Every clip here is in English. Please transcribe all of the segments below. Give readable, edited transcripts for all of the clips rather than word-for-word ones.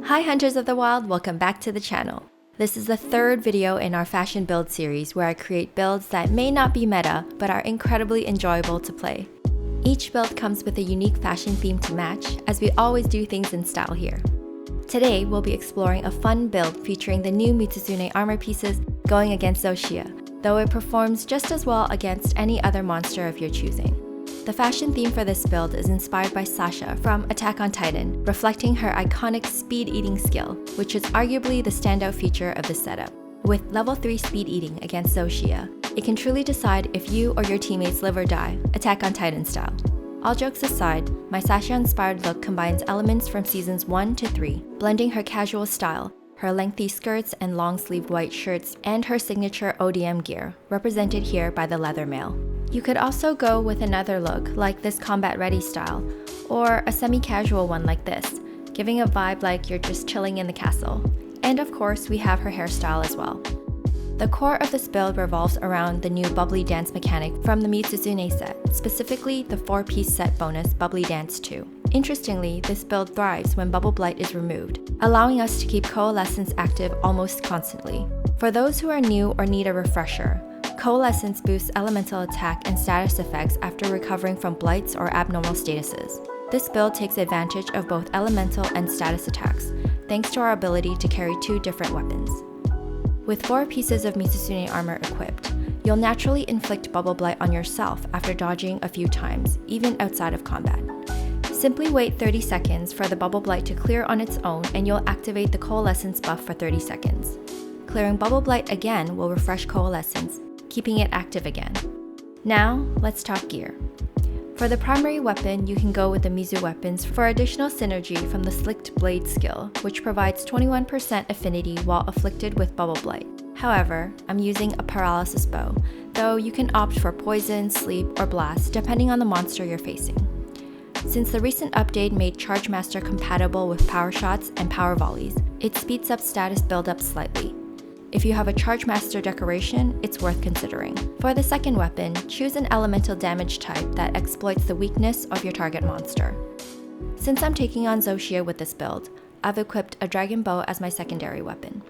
Hi Hunters of the Wild, welcome back to the channel. This is the third video in our fashion build series where I create builds that may not be meta, but are incredibly enjoyable to play. Each build comes with a unique fashion theme to match, as we always do things in style here. Today, we'll be exploring a fun build featuring the new Mizutsune armor pieces going against Zoh Shia, though it performs just as well against any other monster of your choosing. The fashion theme for this build is inspired by Sasha from Attack on Titan, reflecting her iconic speed-eating skill, which is arguably the standout feature of this setup. With level 3 speed eating against Zoh Shia, it can truly decide if you or your teammates live or die, Attack on Titan style. All jokes aside, my Sasha-inspired look combines elements from seasons 1 to 3, blending her casual style, her lengthy skirts and long-sleeved white shirts, and her signature ODM gear, represented here by the leather mail. You could also go with another look, like this combat-ready style, or a semi-casual one like this, giving a vibe like you're just chilling in the castle. And of course, we have her hairstyle as well. The core of this build revolves around the new bubbly dance mechanic from the Mizutsune set, specifically the 4-piece set bonus Bubbly Dance 2. Interestingly, this build thrives when Bubble Blight is removed, allowing us to keep Coalescence active almost constantly. For those who are new or need a refresher, Coalescence boosts elemental attack and status effects after recovering from blights or abnormal statuses. This build takes advantage of both elemental and status attacks, thanks to our ability to carry 2 different weapons. With 4 pieces of Mizutsune armor equipped, you'll naturally inflict Bubble Blight on yourself after dodging a few times, even outside of combat. Simply wait 30 seconds for the Bubble Blight to clear on its own and you'll activate the Coalescence buff for 30 seconds. Clearing Bubble Blight again will refresh Coalescence, keeping it active again. Now, let's talk gear. For the primary weapon, you can go with the Mizu weapons for additional synergy from the Slicked Blade skill, which provides 21% affinity while afflicted with Bubble Blight. However, I'm using a paralysis bow, though you can opt for poison, sleep, or blast depending on the monster you're facing. Since the recent update made Charge Master compatible with power shots and power volleys, it speeds up status build-up slightly. If you have a Charge Master decoration, it's worth considering. For the second weapon, choose an elemental damage type that exploits the weakness of your target monster. Since I'm taking on Zoh Shia with this build, I've equipped a dragon bow as my secondary weapon.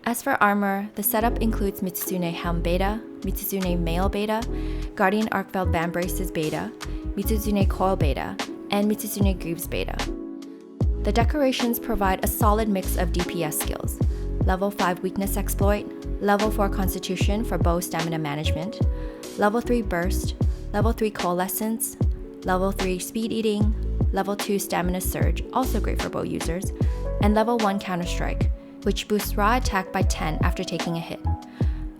As for armor, the setup includes Mizutsune Helm Beta, Mizutsune Mail Beta, Guardian Arcveld Vambraces Beta, Mizutsune Coil Beta, and Mizutsune Greaves Beta. The decorations provide a solid mix of DPS skills: Level 5 Weakness Exploit, Level 4 Constitution for bow stamina management, Level 3 Burst, Level 3 Coalescence, Level 3 Speed Eating, Level 2 Stamina Surge, also great for bow users, and Level 1 Counter Strike, which boosts raw attack by 10 after taking a hit.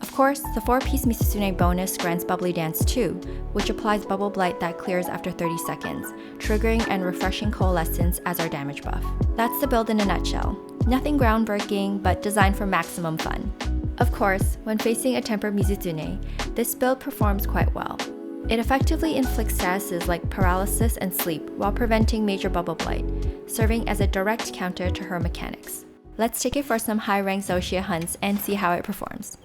Of course, the 4-piece Mizutsune bonus grants Bubbly Dance 2, which applies Bubble Blight that clears after 30 seconds, triggering and refreshing Coalescence as our damage buff. That's the build in a nutshell. Nothing groundbreaking, but designed for maximum fun. Of course, when facing a tempered Mizutsune, this build performs quite well. It effectively inflicts statuses like paralysis and sleep while preventing major Bubble Blight, serving as a direct counter to her mechanics. Let's take it for some high-rank Zoh Shia hunts and see how it performs.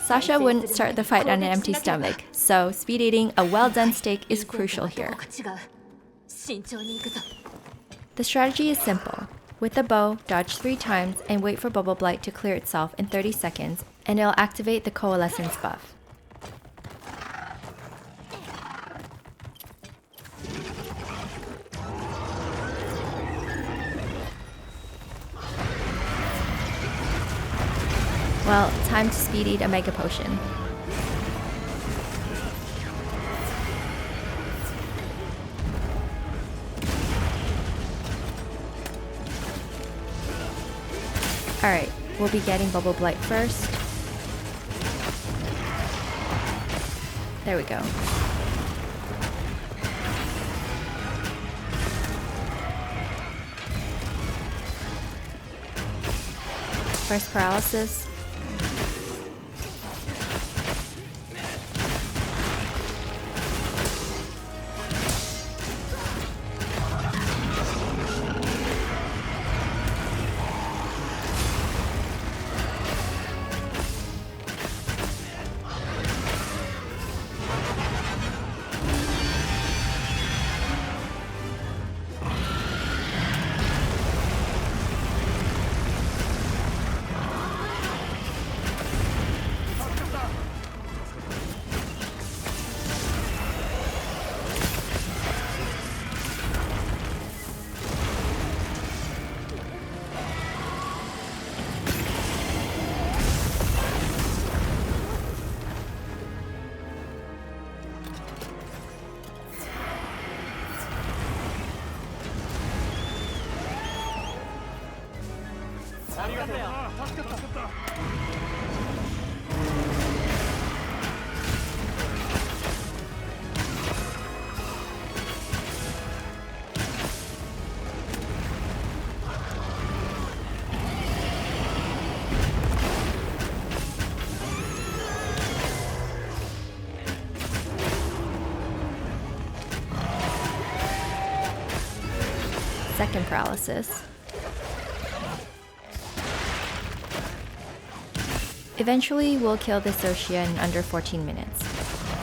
Sasha wouldn't start the fight on an empty stomach, so speed eating a well-done steak is crucial here. The strategy is simple. With the bow, dodge 3 times and wait for Bubble Blight to clear itself in 30 seconds, and it'll activate the Coalescence buff. Well, time to speed eat a Mega Potion. Alright, we'll be getting Bubble Blight first. There we go. First paralysis. Second paralysis. Eventually, we'll kill this Zoh Shia in under 14 minutes.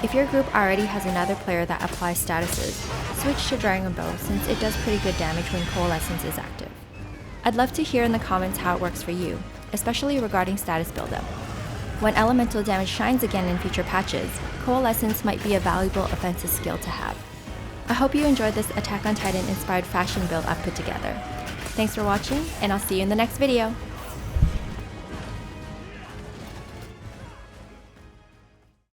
If your group already has another player that applies statuses, switch to Dragon Bow since it does pretty good damage when Coalescence is active. I'd love to hear in the comments how it works for you, especially regarding status buildup. When elemental damage shines again in future patches, Coalescence might be a valuable offensive skill to have. I hope you enjoyed this Attack on Titan inspired fashion build I've put together. Thanks for watching, and I'll see you in the next video!